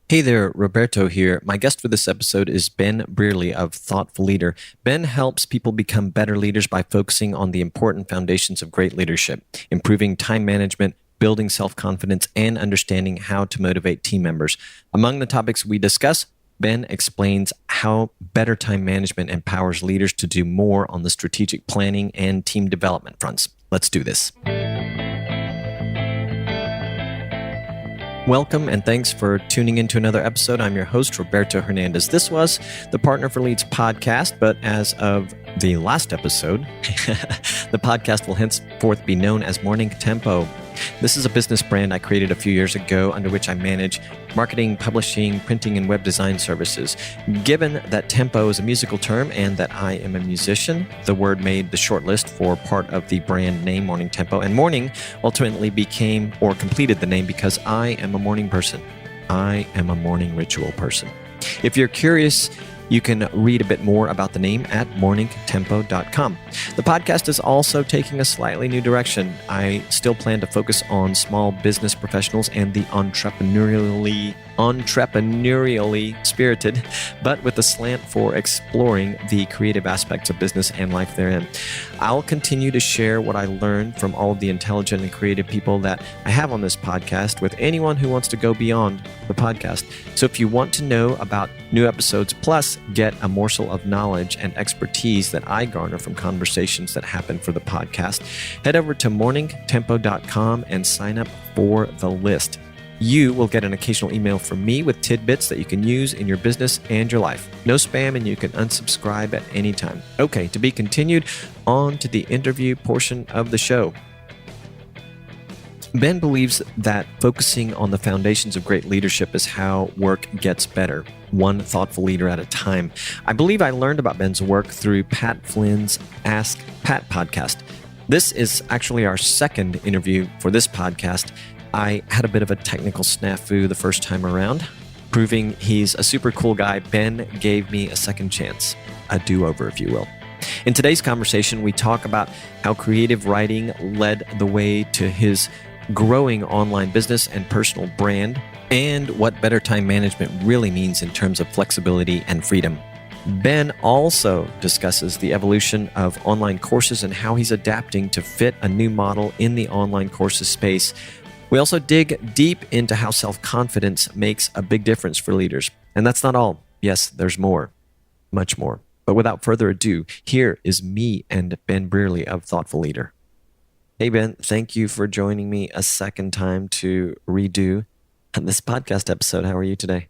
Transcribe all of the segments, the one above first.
Hey there, Roberto here. My guest for this episode is Ben Brearley of Thoughtful Leader. Ben helps people become better leaders by focusing on the important foundations of great leadership, improving time management, building self-confidence, and understanding how to motivate team members. Among the topics we discuss, Ben explains how better time management empowers leaders to do more on the strategic planning and team development fronts. Let's do this. Welcome and thanks for tuning into another episode. I'm your host, Roberto Hernandez. This was the Partner for Leads podcast, but as of the last episode, the podcast will henceforth be known as Morning Tempo. This is a business brand I created a few years ago under which I manage marketing, publishing, printing, and web design services. Given that tempo is a musical term and that I am a musician, the word made the short list for part of the brand name Morning Tempo. And morning ultimately became or completed the name because I am a morning person. I am a morning ritual person. If you're curious, you can read a bit more about the name at morningtempo.com. The podcast is also taking a slightly new direction. I still plan to focus on small business professionals and the entrepreneurially spirited, but with a slant for exploring the creative aspects of business and life therein. I'll continue to share what I learned from all of the intelligent and creative people that I have on this podcast with anyone who wants to go beyond the podcast. So if you want to know about new episodes, plus get a morsel of knowledge and expertise that I garner from conversations that happen for the podcast, head over to morningtempo.com and sign up for the list. You will get an occasional email from me with tidbits that you can use in your business and your life. No spam, and you can unsubscribe at any time. Okay, to be continued, on to the interview portion of the show. Ben believes that focusing on the foundations of great leadership is how work gets better, one thoughtful leader at a time. I believe I learned about Ben's work through Pat Flynn's Ask Pat podcast. This is actually our second interview for this podcast. I had a bit of a technical snafu the first time around. Proving he's a super cool guy, Ben gave me a second chance, a do-over, if you will. In today's conversation, we talk about how creative writing led the way to his growing online business and personal brand, and what better time management really means in terms of flexibility and freedom. Ben also discusses the evolution of online courses and how he's adapting to fit a new model in the online courses space. We also dig deep into how self-confidence makes a big difference for leaders. And that's not all. Yes, there's more, much more. But without further ado, here is me and Ben Brearley of Thoughtful Leader. Hey, Ben, thank you for joining me a second time to redo this podcast episode. How are you today?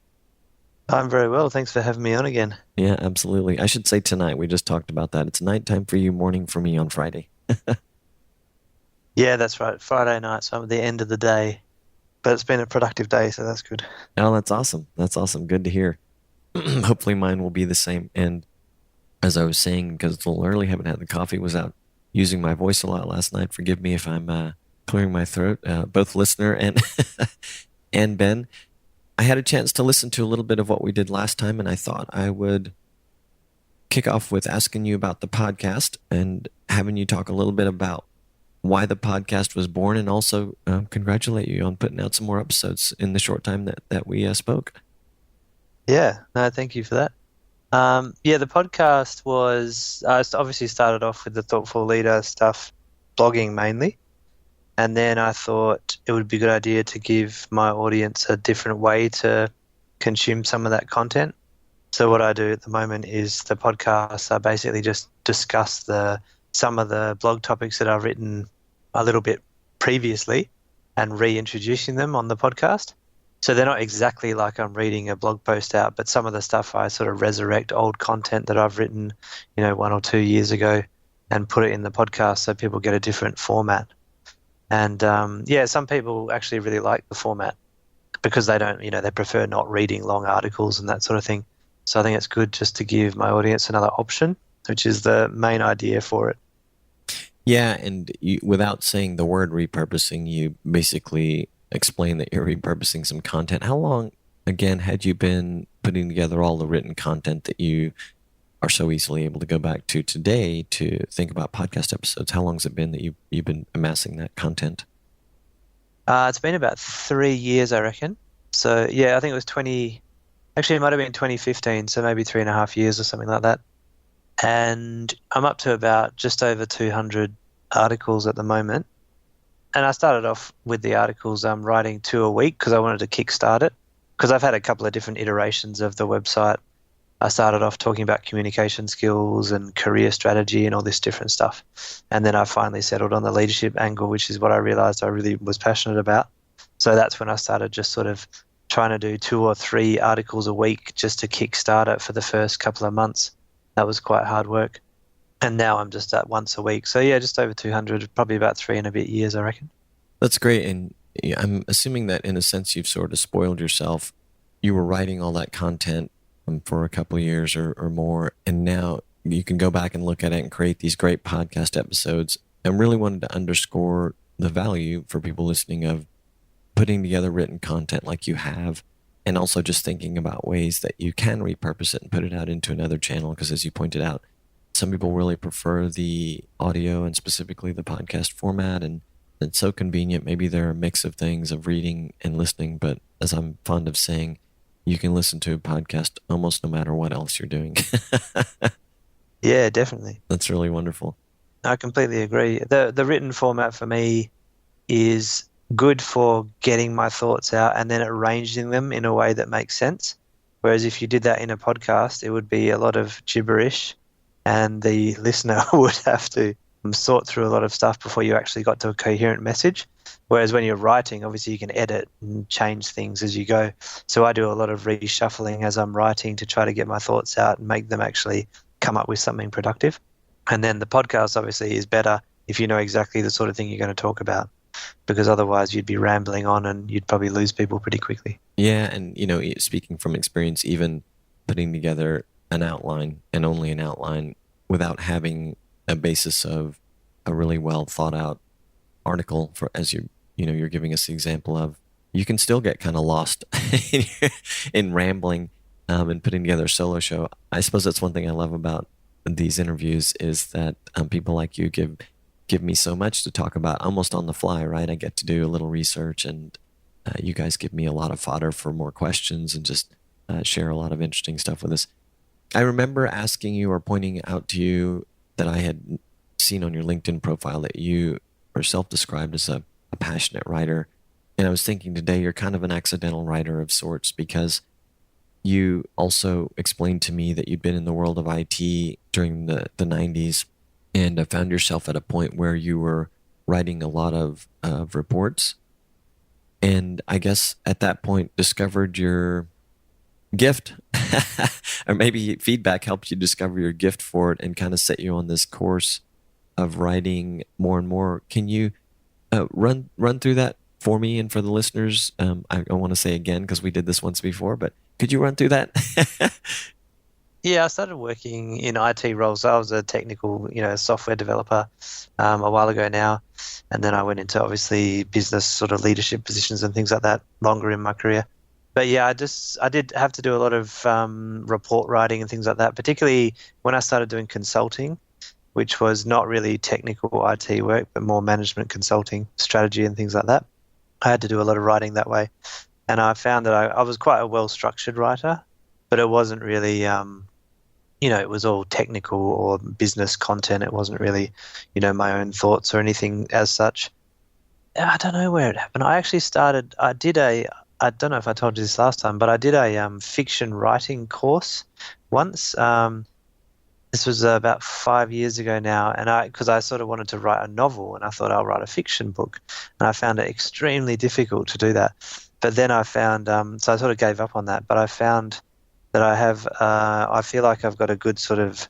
I'm very well. Thanks for having me on again. Yeah, absolutely. I should say tonight. We just talked about that. It's nighttime for you, morning for me on Friday. Yeah, that's right. Friday night, so I'm at the end of the day. But it's been a productive day, so that's good. Oh, that's awesome. That's awesome. Good to hear. Hopefully mine will be the same. And as I was saying, because it's a little early, haven't had the coffee, was out using my voice a lot last night. Forgive me if I'm clearing my throat, both listener and and Ben. I had a chance to listen to a little bit of what we did last time, and I thought I would kick off with asking you about the podcast and having you talk a little bit about why the podcast was born, and also congratulate you on putting out some more episodes in the short time that we spoke. Yeah, no, thank you for that. The podcast was obviously started off with the Thoughtful Leader stuff, blogging mainly. And then I thought it would be a good idea to give my audience a different way to consume some of that content. So what I do at the moment is the podcasts I basically just discuss some of the blog topics that I've written a little bit previously and reintroducing them on the podcast. So they're not exactly like I'm reading a blog post out, but some of the stuff I sort of resurrect old content that I've written, 1 or 2 years ago and put it in the podcast so people get a different format. And some people actually really like the format because they prefer not reading long articles and that sort of thing. So I think it's good just to give my audience another option, which is the main idea for it. Yeah, and without saying the word repurposing, you basically explain that you're repurposing some content. How long, again, had you been putting together all the written content that you are so easily able to go back to today to think about podcast episodes? How long has it been that you've been amassing that content? It's been about 3 years, I reckon. So yeah, I think it was 20. Actually, it might have been 2015, so maybe 3.5 years or something like that. And I'm up to about just over 200 articles at the moment. And I started off with the articles writing 2 a week because I wanted to kickstart it. Because I've had a couple of different iterations of the website. I started off talking about communication skills and career strategy and all this different stuff. And then I finally settled on the leadership angle, which is what I realized I really was passionate about. So that's when I started just sort of trying to do 2 or 3 articles a week just to kickstart it for the first couple of months. That was quite hard work. And now I'm just at once a week. So yeah, just over 200, probably about 3 and a bit years, I reckon. That's great. And I'm assuming that in a sense you've sort of spoiled yourself. You were writing all that content for a couple of years or more, and now you can go back and look at it and create these great podcast episodes. And really wanted to underscore the value for people listening of putting together written content like you have, and also just thinking about ways that you can repurpose it and put it out into another channel. Because as you pointed out, some people really prefer the audio and specifically the podcast format, and it's so convenient. Maybe they're a mix of things of reading and listening, but as I'm fond of saying, you can listen to a podcast almost no matter what else you're doing. Yeah, definitely. That's really wonderful. I completely agree. The written format for me is good for getting my thoughts out and then arranging them in a way that makes sense. Whereas if you did that in a podcast, it would be a lot of gibberish and the listener would have to sort through a lot of stuff before you actually got to a coherent message. Whereas when you're writing, obviously you can edit and change things as you go. So I do a lot of reshuffling as I'm writing to try to get my thoughts out and make them actually come up with something productive. And then the podcast obviously is better if you know exactly the sort of thing you're going to talk about, because otherwise you'd be rambling on and you'd probably lose people pretty quickly. Yeah, and speaking from experience, even putting together an outline and only an outline without having a basis of a really well thought out article, for as you're giving us the example of, you can still get kind of lost in rambling and putting together a solo show. I suppose that's one thing I love about these interviews is that people like you give me so much to talk about almost on the fly, right? I get to do a little research, and you guys give me a lot of fodder for more questions and just share a lot of interesting stuff with us. I remember asking you or pointing out to you that I had seen on your LinkedIn profile that you are self-described as a passionate writer. And I was thinking today you're kind of an accidental writer of sorts, because you also explained to me that you'd been in the world of IT during the 90s and found yourself at a point where you were writing a lot of reports. And I guess at that point discovered your gift or maybe feedback helped you discover your gift for it and kind of set you on this course of writing more and more. Can you run through that for me and for the listeners? I don't want to say again because we did this once before, but could you run through that? Yeah, I started working in IT roles. I was a technical, software developer a while ago now. And then I went into obviously business sort of leadership positions and things like that longer in my career. But yeah, I did have to do a lot of report writing and things like that, particularly when I started doing consulting, which was not really technical IT work, but more management consulting, strategy and things like that. I had to do a lot of writing that way. And I found that I was quite a well-structured writer, but it wasn't really, it was all technical or business content. It wasn't really, my own thoughts or anything as such. I don't know where it happened. I don't know if I told you this last time, but I did a fiction writing course once. This was about 5 years ago now, and because I sort of wanted to write a novel, and I thought I'll write a fiction book, and I found it extremely difficult to do that. But then I found, so I sort of gave up on that. But I found that I feel like I've got a good sort of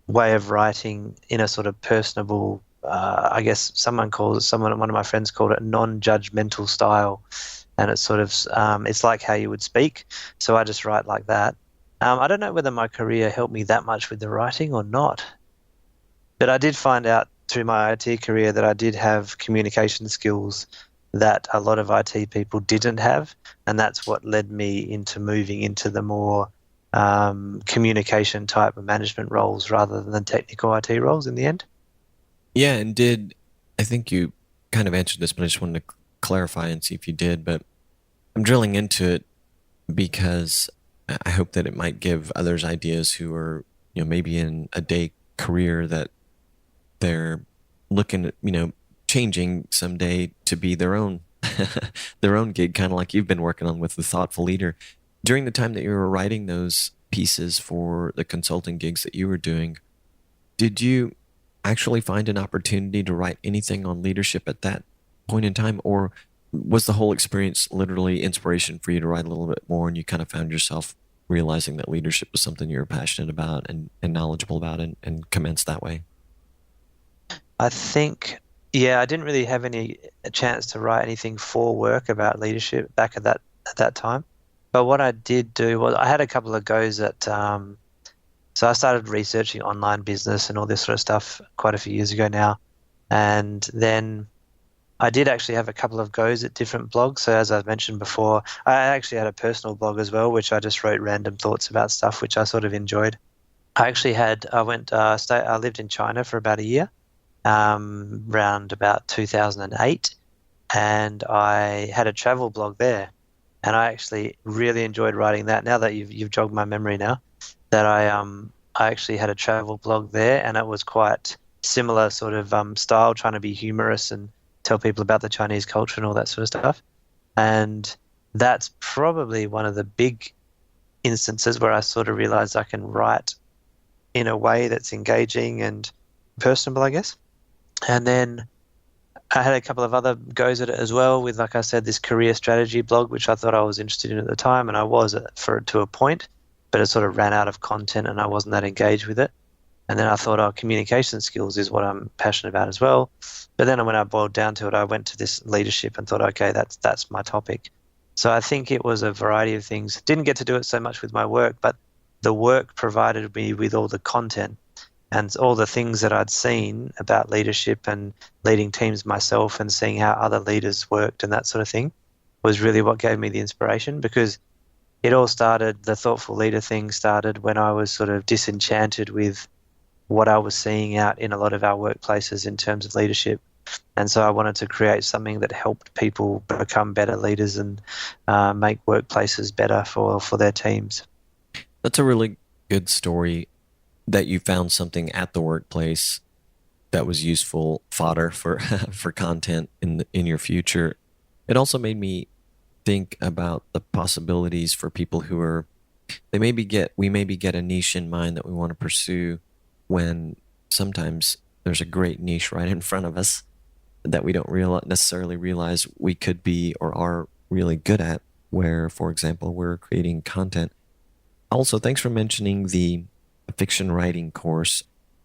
way of writing in a sort of personable, I guess one of my friends called it non-judgmental style. And it's sort of, it's like how you would speak. So I just write like that. I don't know whether my career helped me that much with the writing or not. But I did find out through my IT career that I did have communication skills that a lot of IT people didn't have. And that's what led me into moving into the more communication type of management roles rather than technical IT roles in the end. Yeah, and I think you kind of answered this, but I just wanted to clarify and see if you did. But I'm drilling into it because I hope that it might give others ideas who are, maybe in a day career that they're looking at, changing someday to be their own their own gig, kind of like you've been working on with the thoughtful leader. During the time that you were writing those pieces for the consulting gigs that you were doing, did you actually find an opportunity to write anything on leadership at that point in time, or was the whole experience literally inspiration for you to write a little bit more, and you kind of found yourself realizing that leadership was something you were passionate about and knowledgeable about, and commenced that way? I think, yeah, I didn't really have any a chance to write anything for work about leadership back at that time. But what I did do was I had a couple of goes at so I started researching online business and all this sort of stuff quite a few years ago now. And then I did actually have a couple of goes at different blogs. So as I've mentioned before, I actually had a personal blog as well, which I just wrote random thoughts about stuff, which I sort of enjoyed. I lived in China for about a year, around about 2008, and I had a travel blog there. And I actually really enjoyed writing that. Now that you've jogged my memory now, that I actually had a travel blog there, and it was quite similar sort of style, trying to be humorous and tell people about the Chinese culture and all that sort of stuff. And that's probably one of the big instances where I sort of realized I can write in a way that's engaging and personable, I guess. And then I had a couple of other goes at it as well with, like I said, this career strategy blog, which I thought I was interested in at the time, and I was for to a point, but it sort of ran out of content and I wasn't that engaged with it. And then I thought, oh, communication skills is what I'm passionate about as well. But then when I boiled down to it, I went to this leadership and thought, okay, that's my topic. So I think it was a variety of things. Didn't get to do it so much with my work, but the work provided me with all the content and all the things that I'd seen about leadership and leading teams myself and seeing how other leaders worked and that sort of thing was really what gave me the inspiration, because it all started, the thoughtful leader thing started when I was sort of disenchanted with what I was seeing out in a lot of our workplaces in terms of leadership. And so I wanted to create something that helped people become better leaders and make workplaces better for their teams. That's a really good story, that you found something at the workplace that was useful fodder for for content in your future. It also made me think about the possibilities for people who are, we maybe get a niche in mind that we want to pursue, when sometimes there's a great niche right in front of us that we don't necessarily realize we could be or are really good at, where, for example, we're creating content. Also, thanks for mentioning the fiction writing course.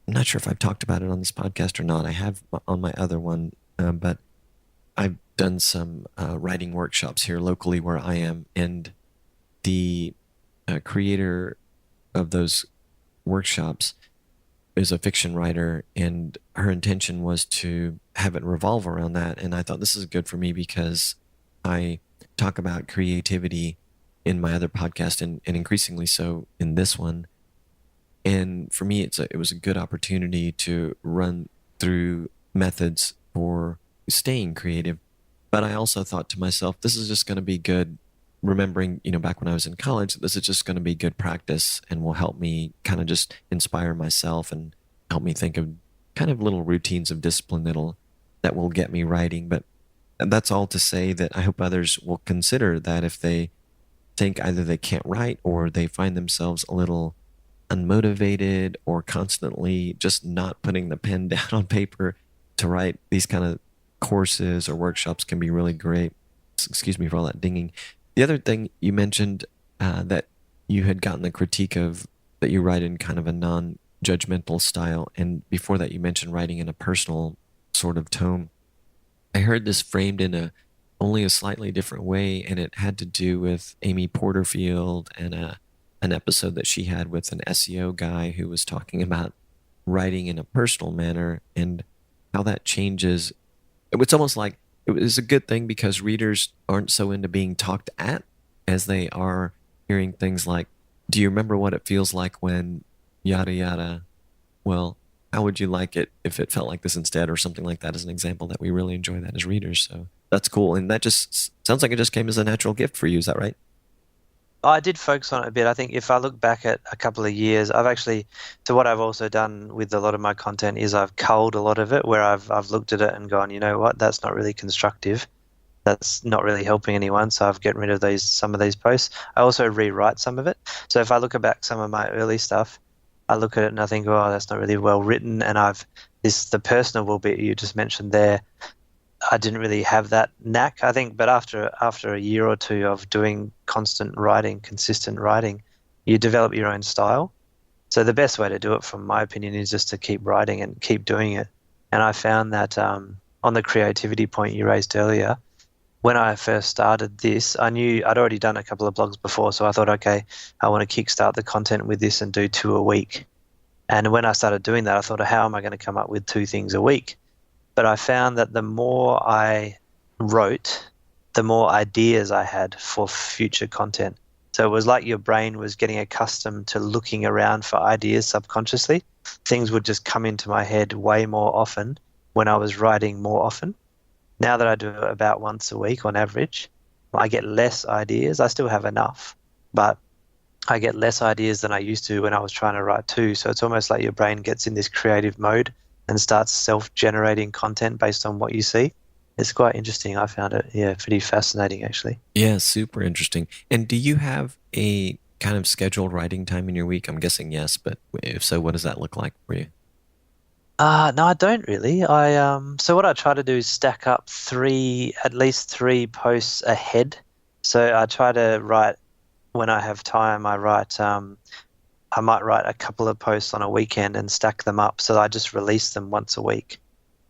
I'm not sure if I've talked about it on this podcast or not. I have on my other one, but I've done some writing workshops here locally where I am, and the creator of those workshops is a fiction writer, and her intention was to have it revolve around that. And I thought, this is good for me because I talk about creativity in my other podcast, and increasingly so in this one. And for me, it was a good opportunity to run through methods for staying creative. But I also thought to myself, this is just going to be good. Remembering, back when I was in college, this is just going to be good practice and will help me kind of just inspire myself and help me think of kind of little routines of discipline that will get me writing. But that's all to say that I hope others will consider that if they think either they can't write, or they find themselves a little unmotivated, or constantly just not putting the pen down on paper to write, these kind of courses or workshops can be really great. Excuse me for all that dinging. The other thing you mentioned, that you had gotten the critique of, that you write in kind of a non-judgmental style, and before that you mentioned writing in a personal sort of tone. I heard this framed in only a slightly different way, and it had to do with Amy Porterfield and an episode that she had with an SEO guy who was talking about writing in a personal manner and how that changes. It's almost like it was a good thing because readers aren't so into being talked at as they are hearing things like, do you remember what it feels like when yada yada? Well, how would you like it if it felt like this instead, or something like that as an example that we really enjoy that as readers. So that's cool. And that just sounds like it just came as a natural gift for you. Is that right? I did focus on it a bit. I think if I look back at a couple of years, I've actually, so what I've also done with a lot of my content is I've culled a lot of it where I've looked at it and gone, you know what, that's not really constructive. That's not really helping anyone. So I've getting rid of some of these posts. I also rewrite some of it. So if I look back some of my early stuff, I look at it and I think, oh, that's not really well written. And the personable bit you just mentioned there, I didn't really have that knack, I think. But after a year or two of doing constant writing, consistent writing, you develop your own style. So the best way to do it, from my opinion, is just to keep writing and keep doing it. And I found that on the creativity point you raised earlier, when I first started this, I knew I'd already done a couple of blogs before, so I thought, okay, I want to kickstart the content with this and do 2 a week. And when I started doing that, I thought, how am I going to come up with 2 things a week? But I found that the more I wrote, the more ideas I had for future content. So it was like your brain was getting accustomed to looking around for ideas subconsciously. Things would just come into my head way more often when I was writing more often. Now that I do it about once a week on average, I get less ideas. I still have enough, but I get less ideas than I used to when I was trying to write 2. So it's almost like your brain gets in this creative mode and starts self-generating content based on what you see. It's quite interesting. I found it, pretty fascinating, actually. Yeah, super interesting. And do you have a kind of scheduled writing time in your week? I'm guessing yes, but if so, what does that look like for you? No, I don't really. So what I try to do is stack up at least 3 posts ahead. So I try to write when I have time. I might write a couple of posts on a weekend and stack them up. So I just release them once a week.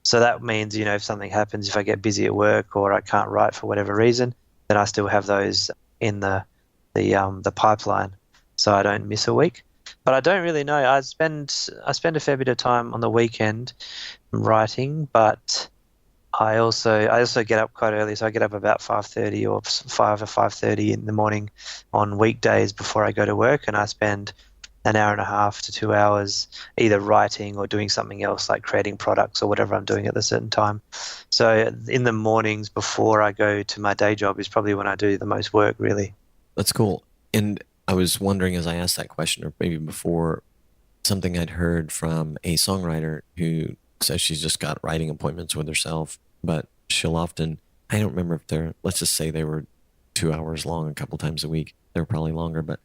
So that means, if something happens, if I get busy at work or I can't write for whatever reason, then I still have those in the pipeline, so I don't miss a week. But I don't really know. I spend a fair bit of time on the weekend writing, but I also get up quite early. So I get up about 5:30 or 5 or 5:30 in the morning on weekdays before I go to work, and I spend an hour and a half to 2 hours either writing or doing something else, like creating products or whatever I'm doing at the certain time. So in the mornings before I go to my day job is probably when I do the most work, really. That's cool. And I was wondering as I asked that question, or maybe before, something I'd heard from a songwriter who says she's just got writing appointments with herself, but she'll often, I don't remember if let's just say they were 2 hours long a couple times a week. They were probably longer, but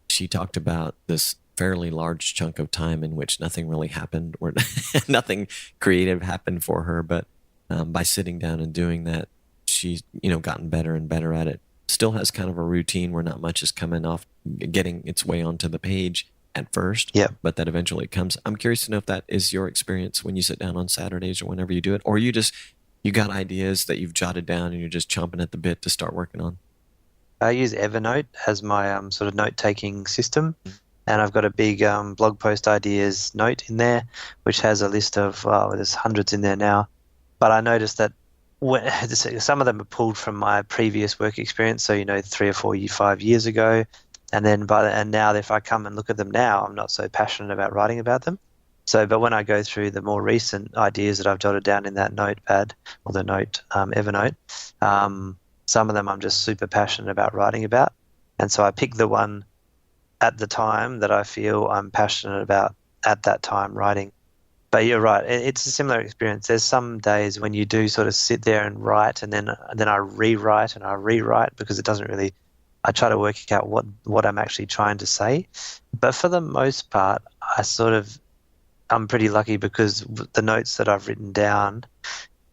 she talked about this fairly large chunk of time in which nothing really happened, or nothing creative happened for her. But by sitting down and doing that, she's, gotten better and better at it. Still has kind of a routine where not much is coming off, getting its way onto the page at first, but that eventually comes. I'm curious to know if that is your experience when you sit down on Saturdays or whenever you do it, or you got ideas that you've jotted down and you're just chomping at the bit to start working on. I use Evernote as my sort of note-taking system, and I've got a big blog post ideas note in there, which has a list of, there's hundreds in there now. But I noticed that some of them are pulled from my previous work experience, so 3 or 4, 5 years ago, and now if I come and look at them now, I'm not so passionate about writing about them. So, but when I go through the more recent ideas that I've jotted down in that notepad or the note Evernote, some of them I'm just super passionate about writing about, and so I pick the one at the time that I feel I'm passionate about at that time writing. But you're right, it's a similar experience. There's some days when you do sort of sit there and write, and then I rewrite and I rewrite because it doesn't really. I try to work out what I'm actually trying to say. But for the most part, I'm pretty lucky because the notes that I've written down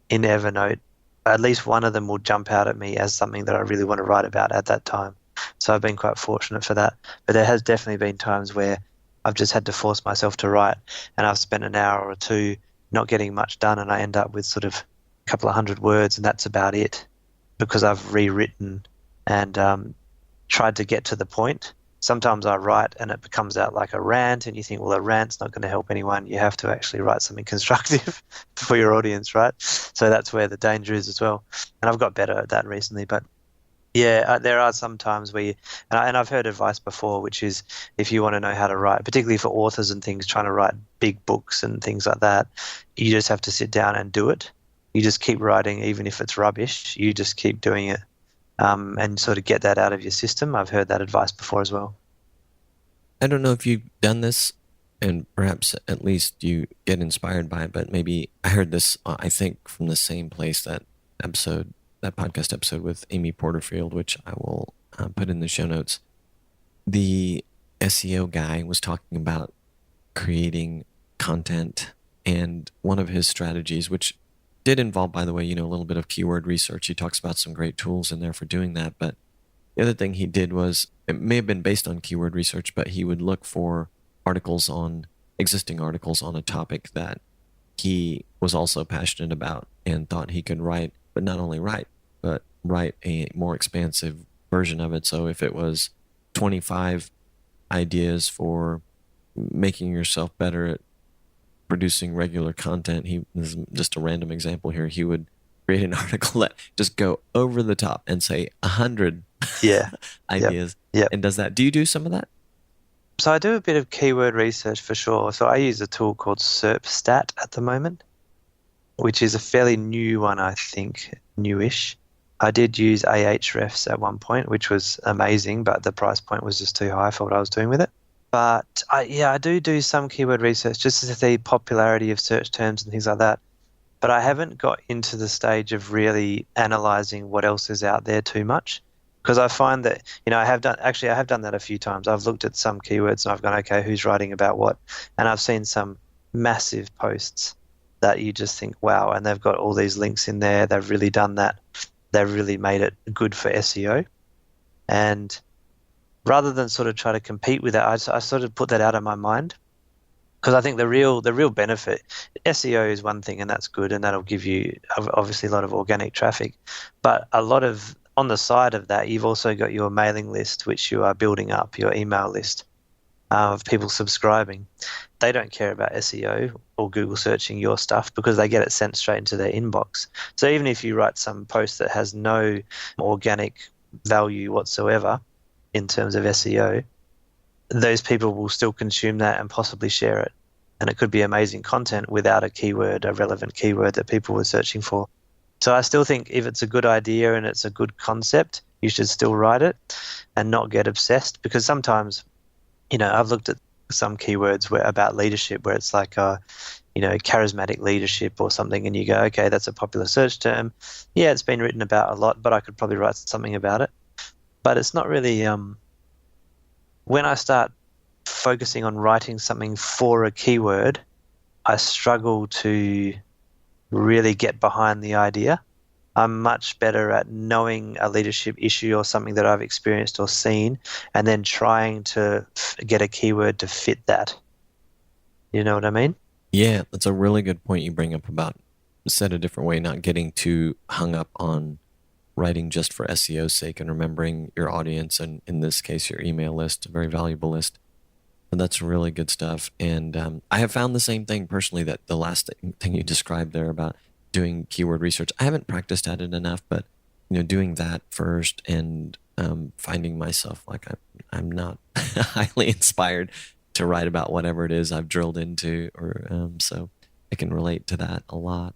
in Evernote, at least one of them will jump out at me as something that I really want to write about at that time. So I've been quite fortunate for that. But there has definitely been times where I've just had to force myself to write, and I've spent an hour or 2 not getting much done, and I end up with sort of a couple of 100 words, and that's about it, because I've rewritten and tried to get to the point. Sometimes I write and it becomes out like a rant, and you think, well, a rant's not going to help anyone. You have to actually write something constructive for your audience, right? So that's where the danger is as well. And I've got better at that recently, but Yeah, there are some times where and I've heard advice before, which is if you want to know how to write, particularly for authors and things, trying to write big books and things like that, you just have to sit down and do it. You just keep writing, even if it's rubbish, you just keep doing it, and sort of get that out of your system. I've heard that advice before as well. I don't know if you've done this, and perhaps at least you get inspired by it, but maybe I heard this, I think, from the same place, that podcast episode with Amy Porterfield, which I will put in the show notes. The SEO guy was talking about creating content, and one of his strategies, which did involve, by the way, a little bit of keyword research. He talks about some great tools in there for doing that, but the other thing he did was, it may have been based on keyword research, but he would look for existing articles on a topic that he was also passionate about and thought he could write, but not only write, but write a more expansive version of it. So if it was 25 ideas for making yourself better at producing regular content, this is just a random example here, he would create an article that just go over the top and say 100 Yeah. ideas. Yep. And does that? Do you do some of that? So I do a bit of keyword research for sure. So I use a tool called SERPstat at the moment, which is a fairly new one, I think, newish. I did use Ahrefs at one point, which was amazing, but the price point was just too high for what I was doing with it. But I do some keyword research just to see popularity of search terms and things like that. But I haven't got into the stage of really analyzing what else is out there too much, because I find that, I have done that a few times. I've looked at some keywords and I've gone, okay, who's writing about what? And I've seen some massive posts that you just think, wow, and they've got all these links in there. They've really done that. They've really made it good for SEO. And rather than sort of try to compete with that, I sort of put that out of my mind, because I think the real benefit, SEO is one thing, and that's good, and that'll give you obviously a lot of organic traffic. But a lot of, on the side of that, you've also got your mailing list, which you are building up, your email list of people subscribing. They don't care about SEO or Google searching your stuff because they get it sent straight into their inbox. So even if you write some post that has no organic value whatsoever in terms of SEO, those people will still consume that and possibly share it. And it could be amazing content without a relevant keyword that people were searching for. So I still think if it's a good idea and it's a good concept, you should still write it and not get obsessed, because sometimes, I've looked at some keywords about leadership where it's like, charismatic leadership or something, and you go, okay, that's a popular search term. Yeah, it's been written about a lot, but I could probably write something about it. But it's not really, when I start focusing on writing something for a keyword, I struggle to really get behind the idea. I'm much better at knowing a leadership issue or something that I've experienced or seen, and then trying to get a keyword to fit that. You know what I mean? Yeah, that's a really good point you bring up about, said a different way, not getting too hung up on writing just for SEO's sake and remembering your audience, and in this case, your email list, a very valuable list. And that's really good stuff. And I have found the same thing personally, that the last thing you described there about doing keyword research, I haven't practiced at it enough, but doing that first and finding myself like I'm not highly inspired to write about whatever it is I've drilled into, or so I can relate to that a lot.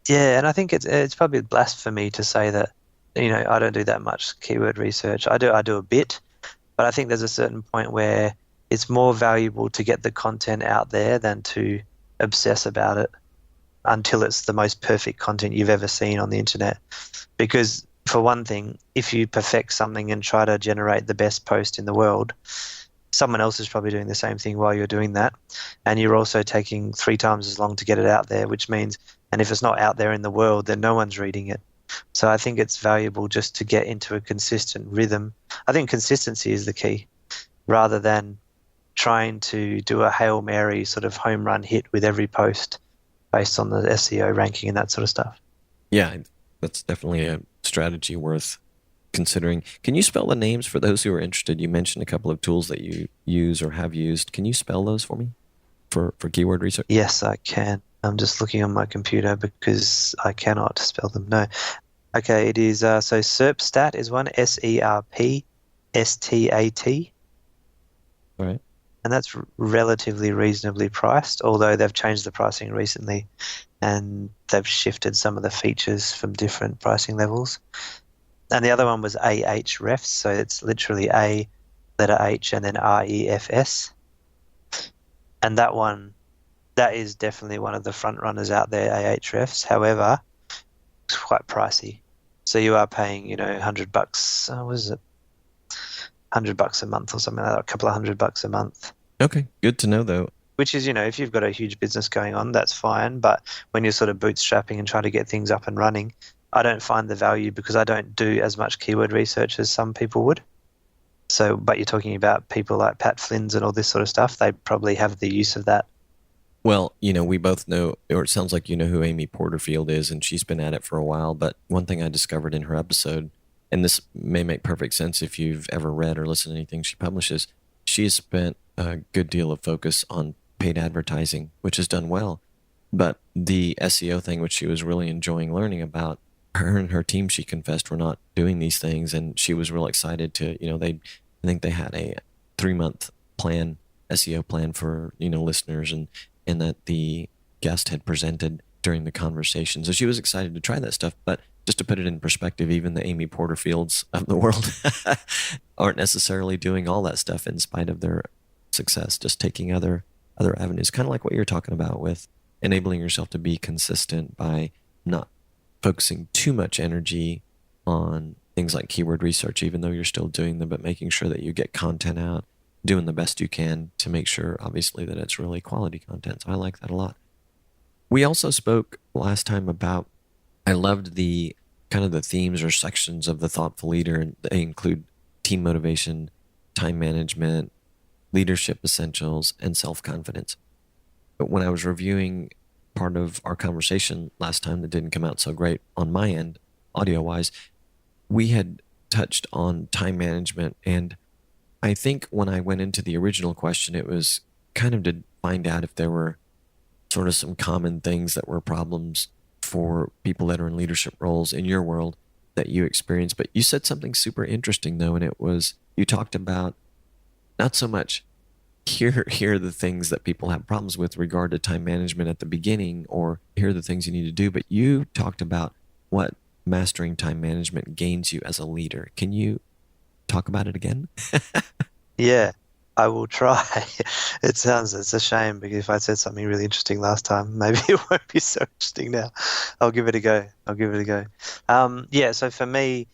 Yeah, and I think it's probably blasphemy to say that I don't do that much keyword research. I do a bit, but I think there's a certain point where it's more valuable to get the content out there than to obsess about it until it's the most perfect content you've ever seen on the internet. Because for one thing, if you perfect something and try to generate the best post in the world, someone else is probably doing the same thing while you're doing that. And you're also taking 3 times as long to get it out there, which means, and if it's not out there in the world, then no one's reading it. So I think it's valuable just to get into a consistent rhythm. I think consistency is the key, rather than trying to do a Hail Mary sort of home run hit with every post based on the SEO ranking and that sort of stuff. Yeah, that's definitely a strategy worth considering. Can you spell the names for those who are interested? You mentioned a couple of tools that you use or have used. Can you spell those for me for keyword research? Yes, I can. I'm just looking on my computer because I cannot spell them. No. Okay, it is so SERPstat is one, SERPSTAT, All right. and that's relatively reasonably priced, although they've changed the pricing recently and they've shifted some of the features from different pricing levels. And the other one was Ahrefs, so it's literally A, letter H, and then REFS. And that one, that is definitely one of the front runners out there, Ahrefs. However, it's quite pricey. So you are paying, $100. What is it? $100 a month or something like that, a couple of $100 a month. Okay, good to know though. Which is, if you've got a huge business going on, that's fine. But when you're sort of bootstrapping and trying to get things up and running, I don't find the value because I don't do as much keyword research as some people would. So, but you're talking about people like Pat Flynn's and all this sort of stuff, they probably have the use of that. Well, we both know, or it sounds like you know who Amy Porterfield is, and she's been at it for a while. But one thing I discovered in her episode, and this may make perfect sense if you've ever read or listened to anything she publishes, she has spent a good deal of focus on paid advertising, which has done well. But the SEO thing, which she was really enjoying learning about, her and her team, she confessed, were not doing these things. And she was real excited to, I think they had a 3-month plan, SEO plan for, listeners and that the guest had presented during the conversation. So she was excited to try that stuff. But just to put it in perspective, even the Amy Porterfields of the world aren't necessarily doing all that stuff in spite of their success, just taking other avenues, kind of like what you're talking about with enabling yourself to be consistent by not focusing too much energy on things like keyword research, even though you're still doing them, but making sure that you get content out, doing the best you can to make sure, obviously, that it's really quality content. So I like that a lot. We also spoke last time about, I loved the kind of the themes or sections of the Thoughtful Leader, and they include team motivation, time management, leadership essentials, and self-confidence. But when I was reviewing part of our conversation last time that didn't come out so great on my end, audio-wise, we had touched on time management. And I think when I went into the original question, it was kind of to find out if there were sort of some common things that were problems for people that are in leadership roles in your world that you experience. But you said something super interesting, though, and it was, you talked about not so much here are the things that people have problems with regard to time management at the beginning, or here are the things you need to do, but you talked about what mastering time management gains you as a leader. Can you talk about it again? Yeah, I will try. It's a shame because if I said something really interesting last time, maybe it won't be so interesting now. I'll give it a go. Yeah, so for me,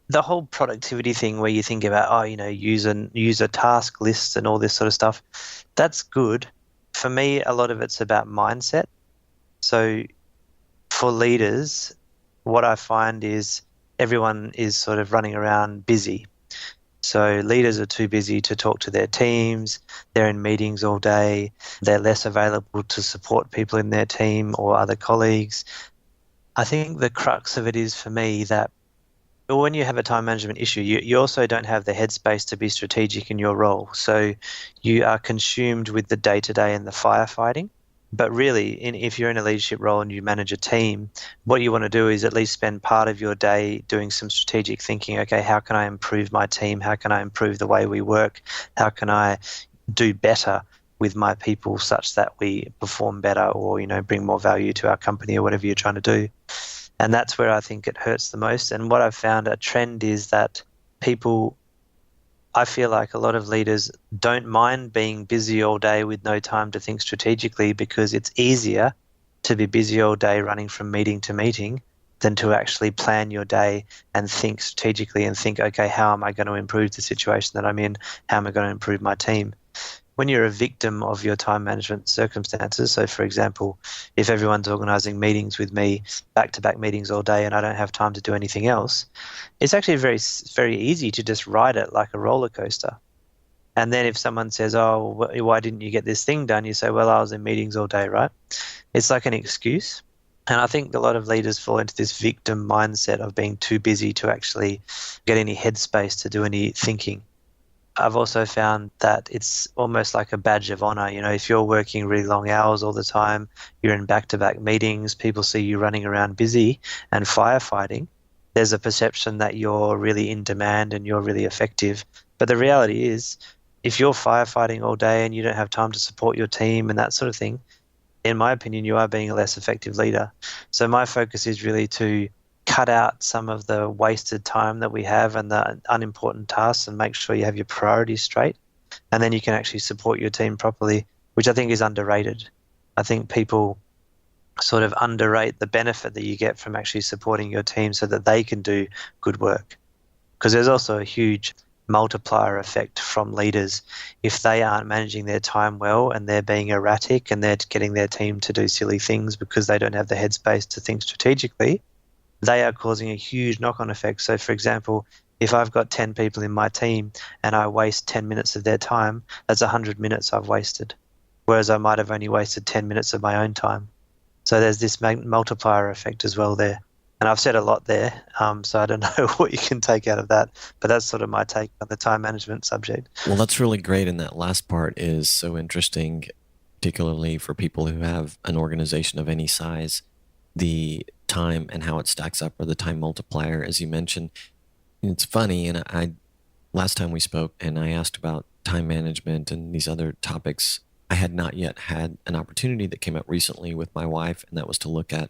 the whole productivity thing where you think about, user task lists and all this sort of stuff, that's good. For me, a lot of it's about mindset. So for leaders, what I find is everyone is sort of running around busy. So leaders are too busy to talk to their teams. They're in meetings all day. They're less available to support people in their team or other colleagues. I think the crux of it is, for me, that when you have a time management issue, you also don't have the headspace to be strategic in your role. So you are consumed with the day-to-day and the firefighting. But really, if you're in a leadership role and you manage a team, what you want to do is at least spend part of your day doing some strategic thinking. Okay, how can I improve my team? How can I improve the way we work? How can I do better with my people such that we perform better or, bring more value to our company or whatever you're trying to do? And that's where I think it hurts the most. And what I've found a trend is that I feel like a lot of leaders don't mind being busy all day with no time to think strategically, because it's easier to be busy all day running from meeting to meeting than to actually plan your day and think strategically and think, okay, how am I going to improve the situation that I'm in? How am I going to improve my team? When you're a victim of your time management circumstances, so for example, if everyone's organising meetings with me, back-to-back meetings all day, and I don't have time to do anything else, it's actually very, very easy to just ride it like a roller coaster. And then if someone says, oh, why didn't you get this thing done? You say, well, I was in meetings all day, right? It's like an excuse. And I think a lot of leaders fall into this victim mindset of being too busy to actually get any headspace to do any thinking. I've also found that it's almost like a badge of honor. If you're working really long hours all the time, you're in back-to-back meetings, people see you running around busy and firefighting, there's a perception that you're really in demand and you're really effective. But the reality is, if you're firefighting all day and you don't have time to support your team and that sort of thing, in my opinion, you are being a less effective leader. So my focus is really to cut out some of the wasted time that we have and the unimportant tasks and make sure you have your priorities straight. And then you can actually support your team properly, which I think is underrated. I think people sort of underrate the benefit that you get from actually supporting your team so that they can do good work. Because there's also a huge multiplier effect from leaders. If they aren't managing their time well and they're being erratic and they're getting their team to do silly things because they don't have the headspace to think strategically, they are causing a huge knock-on effect. So, for example, if I've got 10 people in my team and I waste 10 minutes of their time, that's 100 minutes I've wasted, whereas I might have only wasted 10 minutes of my own time. So there's this multiplier effect as well there. And I've said a lot there, so I don't know what you can take out of that, but that's sort of my take on the time management subject. Well, that's really great. And that last part is so interesting, particularly for people who have an organization of any size, the time and how it stacks up, or the time multiplier, as you mentioned. And it's funny, and I last time we spoke and I asked about time management and these other topics, I had not yet had an opportunity that came up recently with my wife, and that was to look at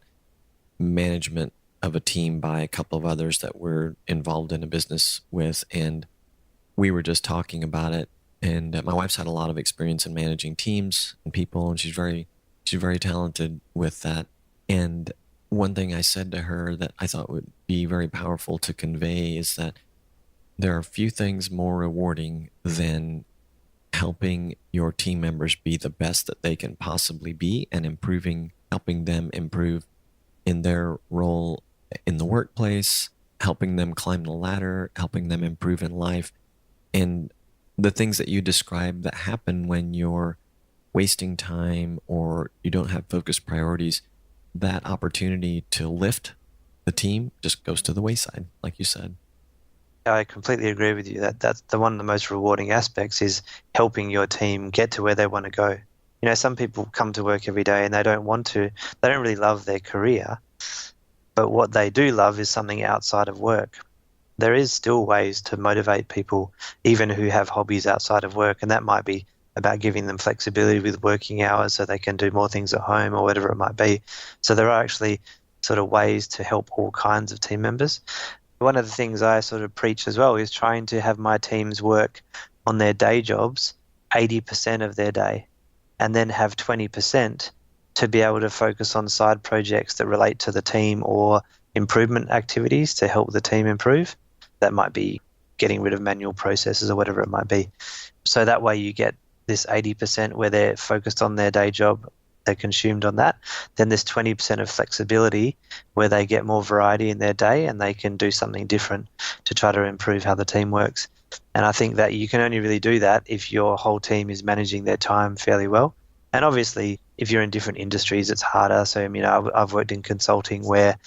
management of a team by a couple of others that we're involved in a business with. And we were just talking about it. And my wife's had a lot of experience in managing teams and people, and she's very talented with that. And one thing I said to her that I thought would be very powerful to convey is that there are few things more rewarding than helping your team members be the best that they can possibly be and helping them improve in their role in the workplace, helping them climb the ladder, helping them improve in life. And the things that you describe that happen when you're wasting time or you don't have focused priorities, that opportunity to lift the team just goes to the wayside, like you said. I completely agree with you. That's one of the most rewarding aspects, is helping your team get to where they want to go. Some people come to work every day and they don't really love their career, but what they do love is something outside of work. There is still ways to motivate people, even who have hobbies outside of work, and that might be about giving them flexibility with working hours so they can do more things at home or whatever it might be. So there are actually sort of ways to help all kinds of team members. One of the things I sort of preach as well is trying to have my teams work on their day jobs 80% of their day, and then have 20% to be able to focus on side projects that relate to the team or improvement activities to help the team improve. That might be getting rid of manual processes or whatever it might be. So that way you get this 80% where they're focused on their day job, they're consumed on that. Then there's 20% of flexibility where they get more variety in their day and they can do something different to try to improve how the team works. And I think that you can only really do that if your whole team is managing their time fairly well. And obviously, if you're in different industries, it's harder. So, I've worked in consulting where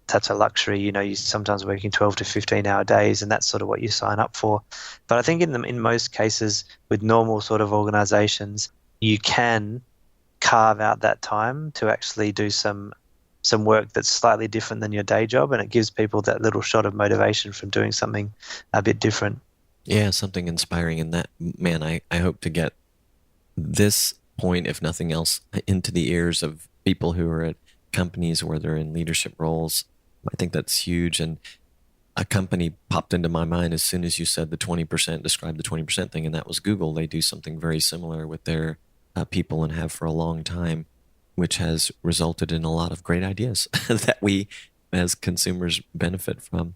that's a luxury. You're sometimes working 12 to 15-hour days, and that's sort of what you sign up for. But I think in most cases, with normal sort of organizations, you can carve out that time to actually do some work that's slightly different than your day job, and it gives people that little shot of motivation from doing something a bit different. Yeah, something inspiring. And that, man, I hope to get this point, if nothing else, into the ears of people who are at companies where they're in leadership roles. I think that's huge. And a company popped into my mind as soon as you said the 20%, described the 20% thing, and that was Google. They do something very similar with their people and have for a long time, which has resulted in a lot of great ideas that we as consumers benefit from.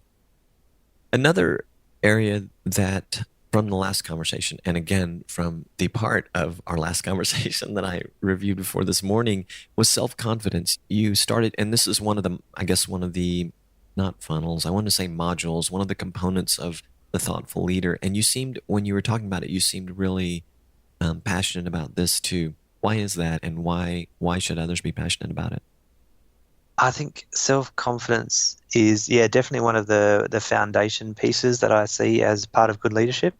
Another area that from the last conversation, and again from the part of our last conversation that I reviewed before this morning, was self-confidence. You started, and this is one of the, not funnels, I want to say modules, one of the components of the thoughtful leader. And you seemed, when you were talking about it, you seemed really passionate about this too. Why is that, and why should others be passionate about it? I think self-confidence is, definitely one of the foundation pieces that I see as part of good leadership.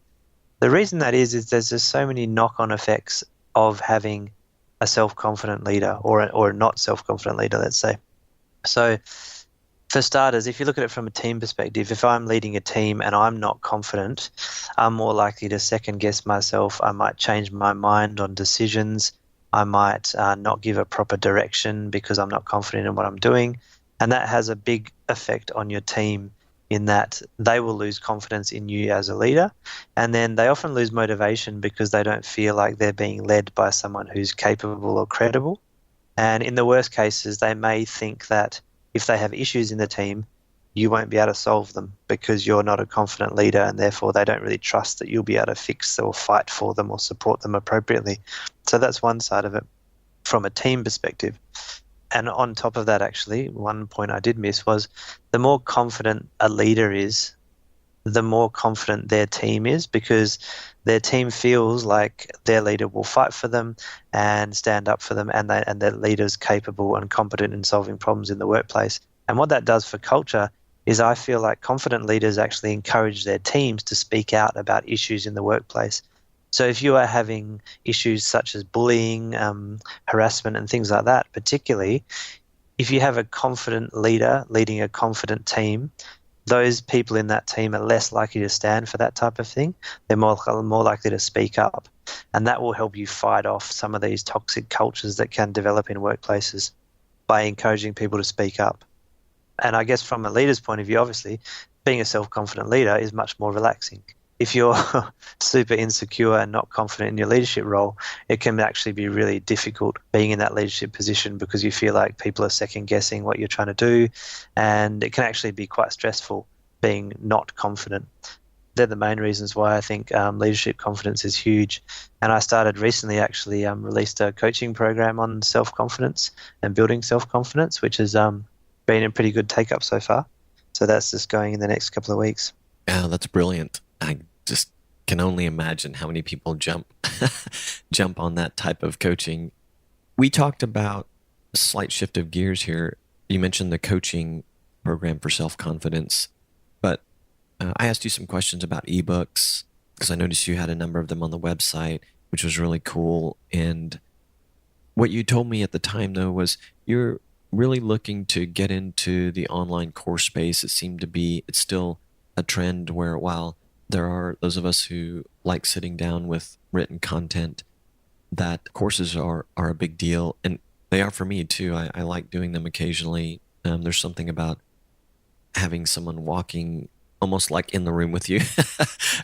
The reason that is there's just so many knock-on effects of having a self-confident leader or a not self-confident leader, let's say. So for starters, if you look at it from a team perspective, if I'm leading a team and I'm not confident, I'm more likely to second guess myself. I might change my mind on decisions. I might not give a proper direction because I'm not confident in what I'm doing. And that has a big effect on your team in that they will lose confidence in you as a leader. And then they often lose motivation because they don't feel like they're being led by someone who's capable or credible. And in the worst cases, they may think that if they have issues in the team, you won't be able to solve them because you're not a confident leader, and therefore they don't really trust that you'll be able to fix or fight for them or support them appropriately. So that's one side of it from a team perspective. And on top of that, actually, one point I did miss was the more confident a leader is, the more confident their team is, because their team feels like their leader will fight for them and stand up for them, and their leader's capable and competent in solving problems in the workplace. And what that does for culture is I feel like confident leaders actually encourage their teams to speak out about issues in the workplace. So if you are having issues such as bullying, harassment and things like that, particularly, if you have a confident leader leading a confident team, those people in that team are less likely to stand for that type of thing. They're more likely to speak up. And that will help you fight off some of these toxic cultures that can develop in workplaces by encouraging people to speak up. And I guess from a leader's point of view, obviously, being a self-confident leader is much more relaxing. If you're super insecure and not confident in your leadership role, it can actually be really difficult being in that leadership position because you feel like people are second guessing what you're trying to do, and it can actually be quite stressful being not confident. They're the main reasons why I think leadership confidence is huge. And I started recently actually released a coaching program on self-confidence and building self-confidence, which has been a pretty good take-up so far. So that's just going in the next couple of weeks. Yeah, that's brilliant. I just can only imagine how many people jump on that type of coaching. We talked about a slight shift of gears here. You mentioned the coaching program for self-confidence, but I asked you some questions about ebooks because I noticed you had a number of them on the website, which was really cool. And what you told me at the time, though, was you're really looking to get into the online course space. It seemed to be, it's still a trend where while there are those of us who like sitting down with written content, that courses are a big deal. And they are for me too. I like doing them occasionally. There's something about having someone walking almost like in the room with you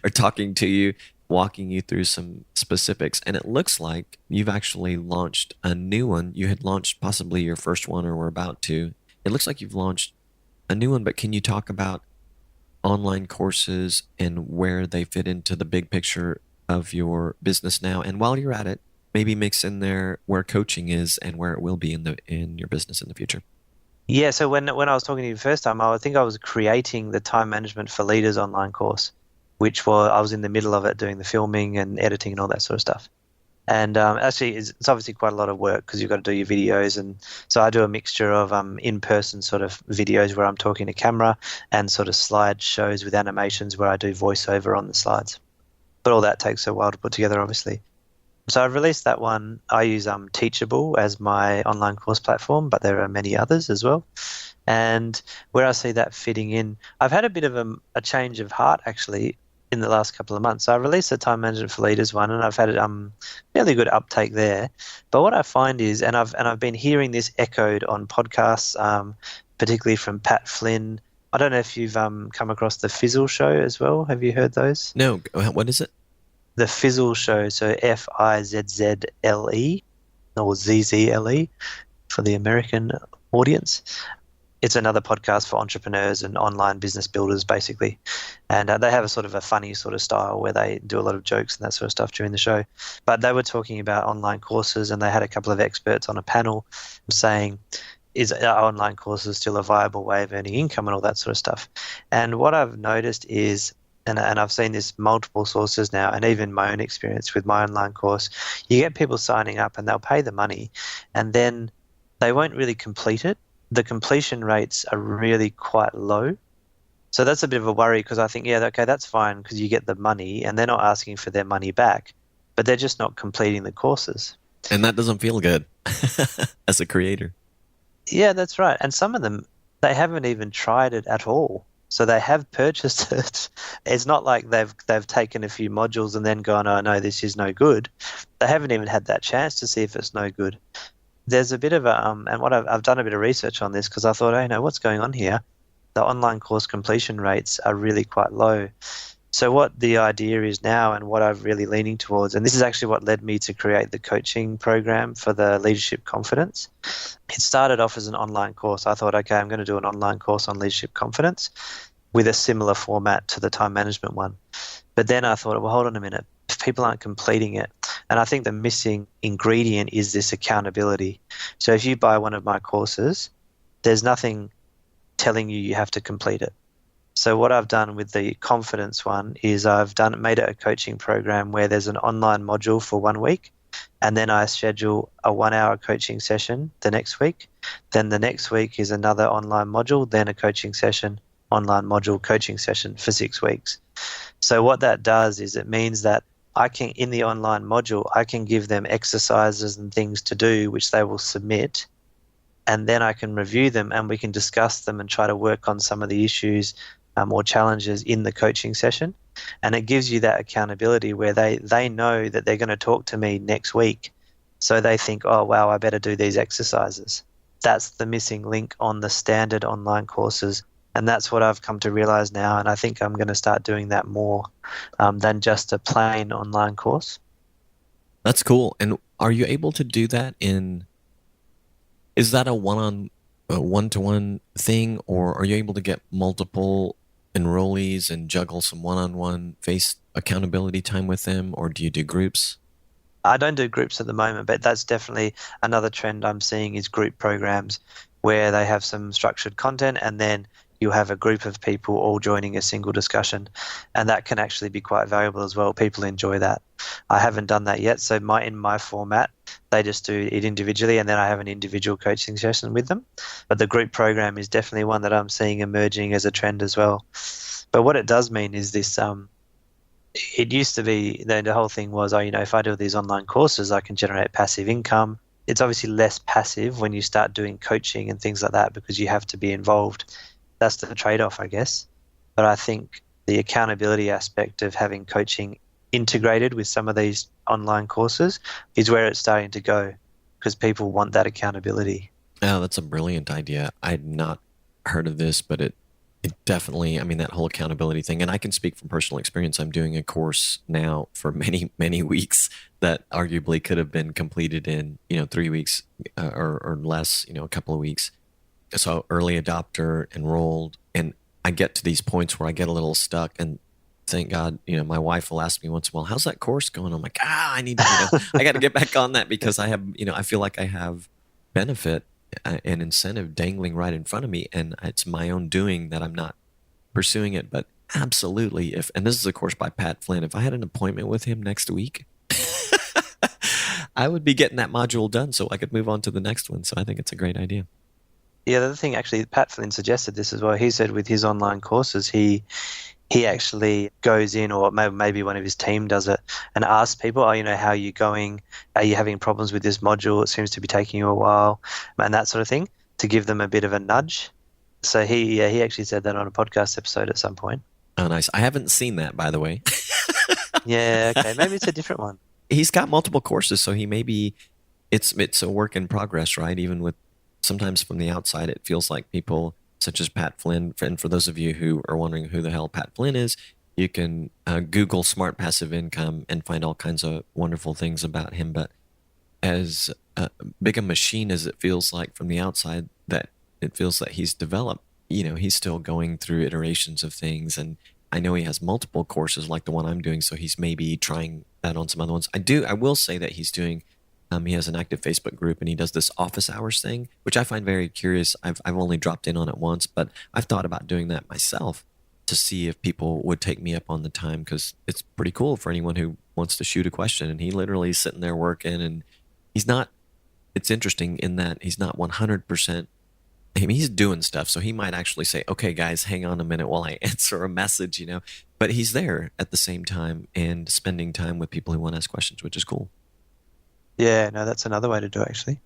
or talking to you, walking you through some specifics. And it looks like you've actually launched a new one. You had launched possibly your first one or were about to. It looks like you've launched a new one, but can you talk about online courses and where they fit into the big picture of your business now? And while you're at it, maybe mix in there where coaching is and where it will be in your business in the future. Yeah, so when I was talking to you the first time, I think I was creating the Time Management for Leaders online course, which I was in the middle of it doing the filming and editing and all that sort of stuff. And actually, it's obviously quite a lot of work because you've got to do your videos. And so I do a mixture of in-person sort of videos where I'm talking to camera and sort of slide shows with animations where I do voiceover on the slides. But all that takes a while to put together, obviously. So I've released that one. I use Teachable as my online course platform, but there are many others as well. And where I see that fitting in, I've had a bit of a change of heart, actually, in the last couple of months. So I released the Time Management for Leaders one, and I've had fairly good uptake there. But what I find is, and I've been hearing this echoed on podcasts, particularly from Pat Flynn. I don't know if you've come across the Fizzle Show as well. Have you heard those? No, what is it? The Fizzle Show, so Fizzle or ZZLE for the American audience. It's another podcast for entrepreneurs and online business builders, basically. And they have a sort of a funny sort of style where they do a lot of jokes and that sort of stuff during the show. But they were talking about online courses, and they had a couple of experts on a panel saying, are online courses still a viable way of earning income and all that sort of stuff? And what I've noticed is, and I've seen this multiple sources now, and even my own experience with my online course, you get people signing up and they'll pay the money and then they won't really complete it. The completion rates are really quite low. So that's a bit of a worry because I think, yeah, okay, that's fine because you get the money and they're not asking for their money back, but they're just not completing the courses. And that doesn't feel good as a creator. Yeah, that's right. And some of them, they haven't even tried it at all. So they have purchased it. It's not like they've taken a few modules and then gone, oh no, this is no good. They haven't even had that chance to see if it's no good. There's a bit of a and what I've done a bit of research on this because I thought, oh no, what's going on here? The online course completion rates are really quite low. So what the idea is now and what I'm really leaning towards, and this is actually what led me to create the coaching program for the leadership confidence. It started off as an online course. I thought, okay, I'm going to do an online course on leadership confidence with a similar format to the time management one. But then I thought, well, hold on a minute. If people aren't completing it, and I think the missing ingredient is this accountability. So if you buy one of my courses, there's nothing telling you you have to complete it. So what I've done with the confidence one is made it a coaching program where there's an online module for 1 week, and then I schedule a 1-hour coaching session the next week. Then the next week is another online module, then a coaching session, online module, coaching session for 6 weeks. So what that does is it means that I can, in the online module, I can give them exercises and things to do, which they will submit, and then I can review them and we can discuss them and try to work on some of the issues or challenges in the coaching session. And it gives you that accountability where they know that they're going to talk to me next week. So they think, oh, wow, I better do these exercises. That's the missing link on the standard online courses. And that's what I've come to realize now. And I think I'm going to start doing that more than just a plain online course. That's cool. And are you able to do that is that a one-to-one thing, or are you able to get multiple enrollees and juggle some one-on-one face accountability time with them, or do you do groups? I don't do groups at the moment, but that's definitely another trend I'm seeing is group programs where they have some structured content and then you have a group of people all joining a single discussion, and that can actually be quite valuable as well. People enjoy that. I haven't done that yet, so in my format, they just do it individually, and then I have an individual coaching session with them. But the group program is definitely one that I'm seeing emerging as a trend as well. But what it does mean is this. It used to be the whole thing was, if I do these online courses, I can generate passive income. It's obviously less passive when you start doing coaching and things like that because you have to be involved. That's the trade-off, I guess. But I think the accountability aspect of having coaching integrated with some of these online courses is where it's starting to go because people want that accountability. Oh, that's a brilliant idea. I had not heard of this, but it definitely, I mean, that whole accountability thing, and I can speak from personal experience. I'm doing a course now for many, many weeks that arguably could have been completed in, 3 weeks or less, a couple of weeks. So early adopter, enrolled, and I get to these points where I get a little stuck, and thank God, my wife will ask me once in a while, how's that course going? I'm like, I need to, I got to get back on that because I have, I feel like I have benefit and incentive dangling right in front of me, and it's my own doing that I'm not pursuing it. But absolutely, and this is a course by Pat Flynn, if I had an appointment with him next week, I would be getting that module done so I could move on to the next one. So I think it's a great idea. Yeah, the other thing, actually, Pat Flynn suggested this as well. He said with his online courses, he actually goes in, or maybe one of his team does it, and asks people, how are you going? Are you having problems with this module? It seems to be taking you a while, and that sort of thing, to give them a bit of a nudge. So he actually said that on a podcast episode at some point. Oh, nice. I haven't seen that, by the way. Yeah, okay. Maybe it's a different one. He's got multiple courses, so he maybe it's a work in progress, right? Even with sometimes from the outside, it feels like people such as Pat Flynn. And for those of you who are wondering who the hell Pat Flynn is, you can Google smart passive income and find all kinds of wonderful things about him. But as big a machine as it feels like from the outside, that it feels that he's developed, he's still going through iterations of things. And I know he has multiple courses like the one I'm doing, so he's maybe trying that on some other ones. I will say that he's doing he has an active Facebook group, and he does this office hours thing, which I find very curious. I've only dropped in on it once, but I've thought about doing that myself to see if people would take me up on the time, because it's pretty cool for anyone who wants to shoot a question. And he literally is sitting there working, and it's interesting in that he's not 100% he's doing stuff. So he might actually say, okay, guys, hang on a minute while I answer a message, but he's there at the same time and spending time with people who want to ask questions, which is cool. Yeah, no, that's another way to do it, actually.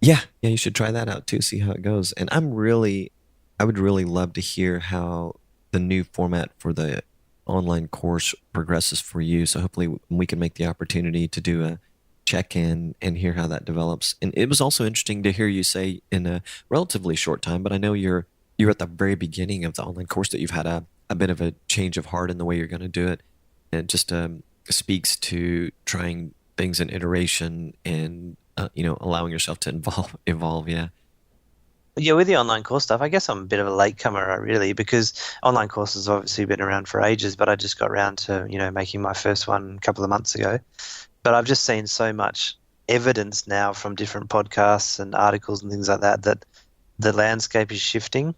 Yeah, you should try that out too, see how it goes. And I would really love to hear how the new format for the online course progresses for you. So hopefully we can make the opportunity to do a check-in and hear how that develops. And it was also interesting to hear you say in a relatively short time, but I know you're at the very beginning of the online course that you've had a bit of a change of heart in the way you're going to do it. And it just speaks to trying things in iteration and allowing yourself to evolve. Yeah. Yeah, with the online course stuff, I guess I'm a bit of a latecomer, really, because online courses have obviously been around for ages, but I just got around to, making my first one a couple of months ago. But I've just seen so much evidence now from different podcasts and articles and things like that, that the landscape is shifting,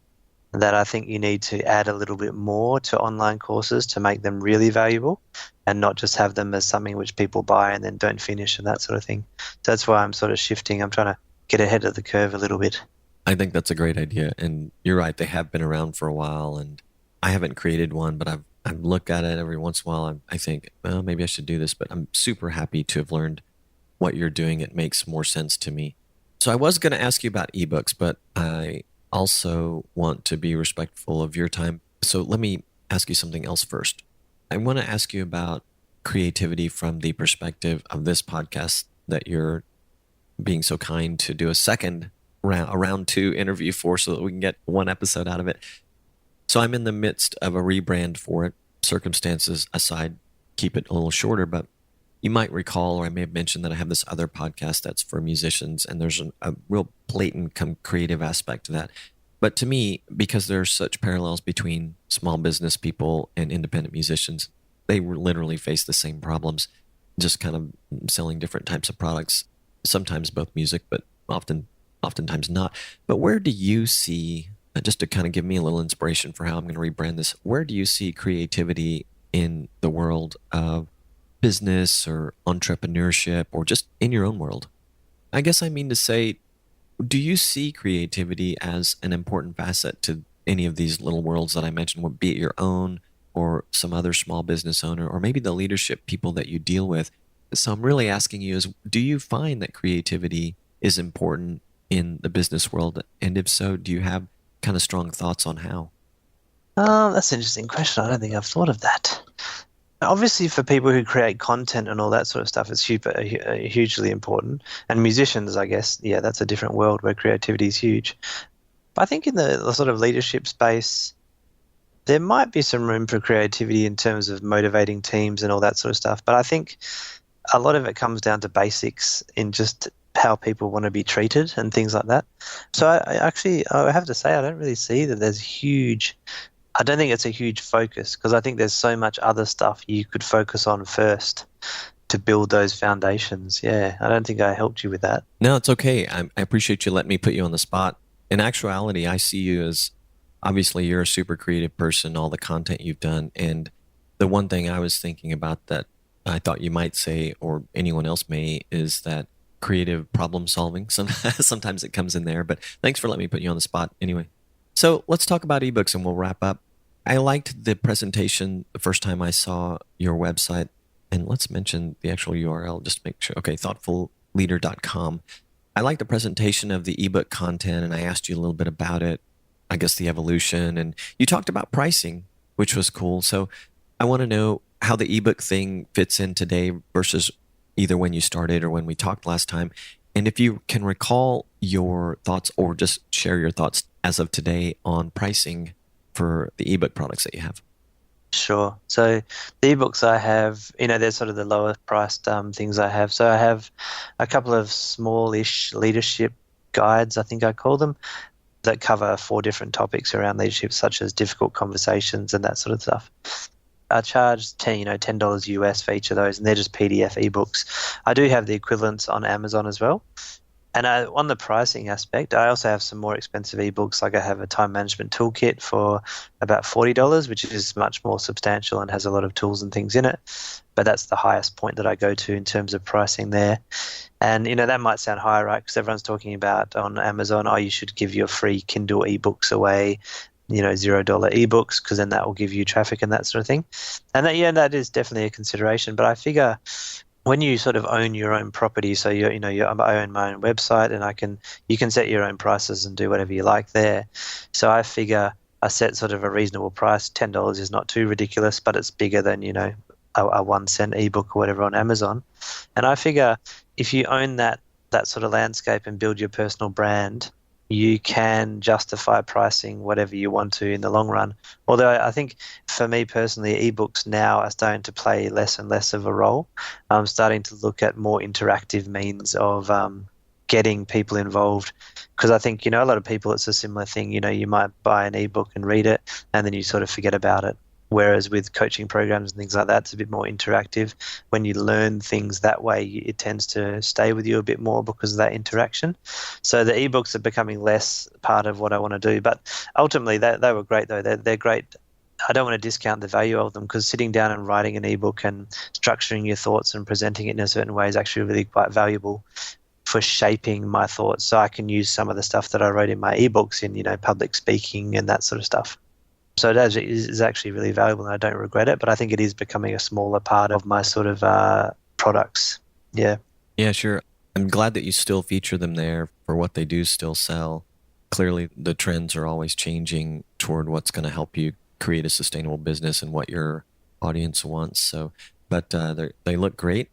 that I think you need to add a little bit more to online courses to make them really valuable and not just have them as something which people buy and then don't finish and that sort of thing. So that's why I'm sort of shifting. I'm trying to get ahead of the curve a little bit. I think that's a great idea. And you're right, they have been around for a while, and I haven't created one, but I've looked at it every once in a while. I think, well, maybe I should do this, but I'm super happy to have learned what you're doing. It makes more sense to me. So I was going to ask you about ebooks, but I also want to be respectful of your time. So let me ask you something else first. I want to ask you about creativity from the perspective of this podcast that you're being so kind to do a round two interview for, so that we can get one episode out of it. So I'm in the midst of a rebrand for it. Circumstances aside, keep it a little shorter, but you might recall, or I may have mentioned, that I have this other podcast that's for musicians, and there's a real blatant creative aspect to that. But to me, because there's such parallels between small business people and independent musicians, they literally face the same problems, just kind of selling different types of products, sometimes both music, but oftentimes not. But where do you see, just to kind of give me a little inspiration for how I'm going to rebrand this, where do you see creativity in the world of business or entrepreneurship, or just in your own world? I guess I mean to say, do you see creativity as an important facet to any of these little worlds that I mentioned, be it your own or some other small business owner, or maybe the leadership people that you deal with? So I'm really asking you is, do you find that creativity is important in the business world? And if so, do you have kind of strong thoughts on how? That's an interesting question. I don't think I've thought of that. Obviously, for people who create content and all that sort of stuff, it's hugely important. And musicians, I guess, yeah, that's a different world where creativity is huge. But I think in the sort of leadership space, there might be some room for creativity in terms of motivating teams and all that sort of stuff. But I think a lot of it comes down to basics in just how people want to be treated and things like that. So I have to say, I don't really see that there's I don't think it's a huge focus, because I think there's so much other stuff you could focus on first to build those foundations. Yeah, I don't think I helped you with that. No, it's okay. I appreciate you letting me put you on the spot. In actuality, I see you as, obviously you're a super creative person, all the content you've done. And the one thing I was thinking about that I thought you might say, or anyone else may, is that creative problem solving. Sometimes it comes in there, but thanks for letting me put you on the spot anyway. So let's talk about ebooks and we'll wrap up. I liked the presentation the first time I saw your website, and let's mention the actual URL just to make sure. Okay, thoughtfulleader.com. I liked the presentation of the ebook content, and I asked you a little bit about it, I guess the evolution, and you talked about pricing, which was cool. So I want to know how the ebook thing fits in today versus either when you started or when we talked last time. And if you can recall your thoughts, or just share your thoughts as of today on pricing for the ebook products that you have. Sure. So the ebooks I have, they're sort of the lower priced things I have. So I have a couple of smallish leadership guides, I think I call them, that cover 4 different topics around leadership, such as difficult conversations and that sort of stuff. I charge $10 US for each of those, and they're just PDF ebooks. I do have the equivalents on Amazon as well. And on the pricing aspect, I also have some more expensive ebooks. Like I have a time management toolkit for about $40, which is much more substantial and has a lot of tools and things in it. But that's the highest point that I go to in terms of pricing there. And, that might sound high, right? Because everyone's talking about on Amazon, you should give your free Kindle ebooks away, $0 ebooks, because then that will give you traffic and that sort of thing. And that is definitely a consideration. But I figure when you sort of own your own property, so I own my own website, and you can set your own prices and do whatever you like there. So I figure I set sort of a reasonable price. $10 is not too ridiculous, but it's bigger than a 1 cent ebook or whatever on Amazon. And I figure if you own that sort of landscape and build your personal brand, you can justify pricing whatever you want to in the long run. Although I think for me personally, ebooks now are starting to play less and less of a role. I'm starting to look at more interactive means of getting people involved, because I think, a lot of people, it's a similar thing. You might buy an ebook and read it and then you sort of forget about it. Whereas with coaching programs and things like that, it's a bit more interactive. When you learn things that way, it tends to stay with you a bit more because of that interaction. So the ebooks are becoming less part of what I want to do. But ultimately, they were great, though. They're great. I don't want to discount the value of them, because sitting down and writing an ebook and structuring your thoughts and presenting it in a certain way is actually really quite valuable for shaping my thoughts. So I can use some of the stuff that I wrote in my ebooks in, public speaking and that sort of stuff. So it is actually really valuable, and I don't regret it, but I think it is becoming a smaller part of my sort of products. Yeah. Yeah, sure. I'm glad that you still feature them there for what they do still sell. Clearly, the trends are always changing toward what's going to help you create a sustainable business and what your audience wants. So, but they look great.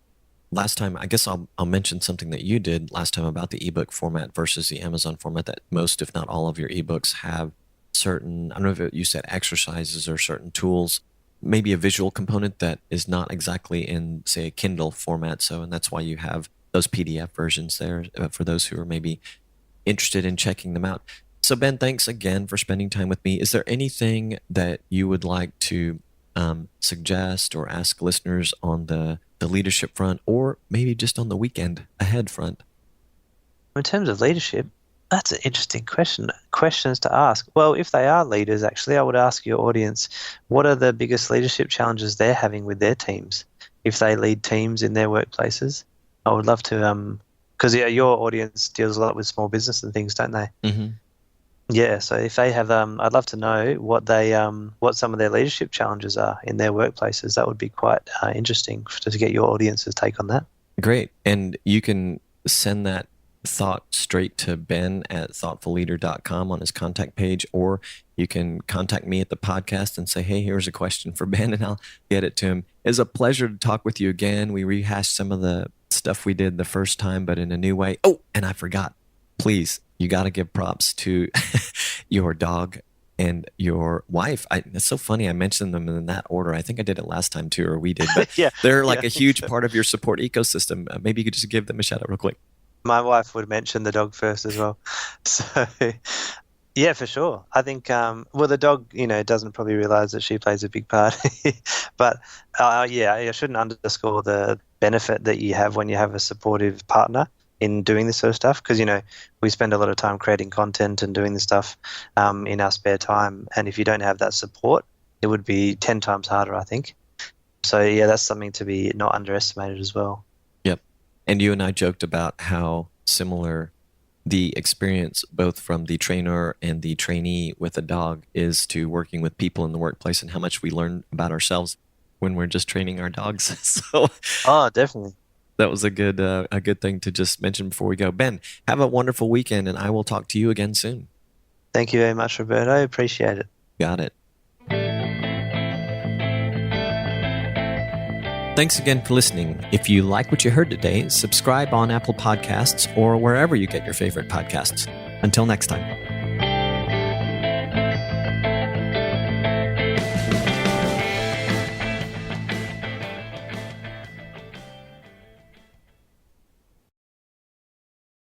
Last time, I guess I'll mention something that you did last time about the ebook format versus the Amazon format, that most, if not all of your ebooks have certain, I don't know if you said exercises or certain tools, maybe a visual component that is not exactly in, say, a Kindle format. So, and that's why you have those PDF versions there for those who are maybe interested in checking them out. So Ben, thanks again for spending time with me. Is there anything that you would like to suggest or ask listeners on the leadership front, or maybe just on the weekend ahead front? In terms of leadership, that's an interesting questions to ask. Well, if they are leaders, actually, I would ask your audience, what are the biggest leadership challenges they're having with their teams? If they lead teams in their workplaces, I would love to, because your audience deals a lot with small business and things, don't they? Mm-hmm. Yeah, so if they have, I'd love to know what some of their leadership challenges are in their workplaces. That would be quite interesting to get your audience's take on that. Great. And you can send that thought straight to Ben at thoughtfulleader.com on his contact page, or you can contact me at the podcast and say, hey, here's a question for Ben, and I'll get it to him. It's a pleasure to talk with you again. We rehashed some of the stuff we did the first time, but in a new way. Oh, and I forgot. Please, you got to give props to your dog and your wife. It's so funny. I mentioned them in that order. I think I did it last time too, or we did, but yeah, they're like a huge part of your support ecosystem. Maybe you could just give them a shout out real quick. My wife would mention the dog first as well. So, yeah, for sure. I think, the dog, doesn't probably realize that she plays a big part. But, I shouldn't underscore the benefit that you have when you have a supportive partner in doing this sort of stuff, because, we spend a lot of time creating content and doing this stuff in our spare time. And if you don't have that support, it would be 10 times harder, I think. So, yeah, that's something to be not underestimated as well. Yep. And you and I joked about how similar the experience, both from the trainer and the trainee with a dog, is to working with people in the workplace, and how much we learn about ourselves when we're just training our dogs. So, Definitely. That was a good thing to just mention before we go. Ben, have a wonderful weekend, and I will talk to you again soon. Thank you very much, Roberto. I appreciate it. Got it. Thanks again for listening. If you like what you heard today, subscribe on Apple Podcasts or wherever you get your favorite podcasts. Until next time.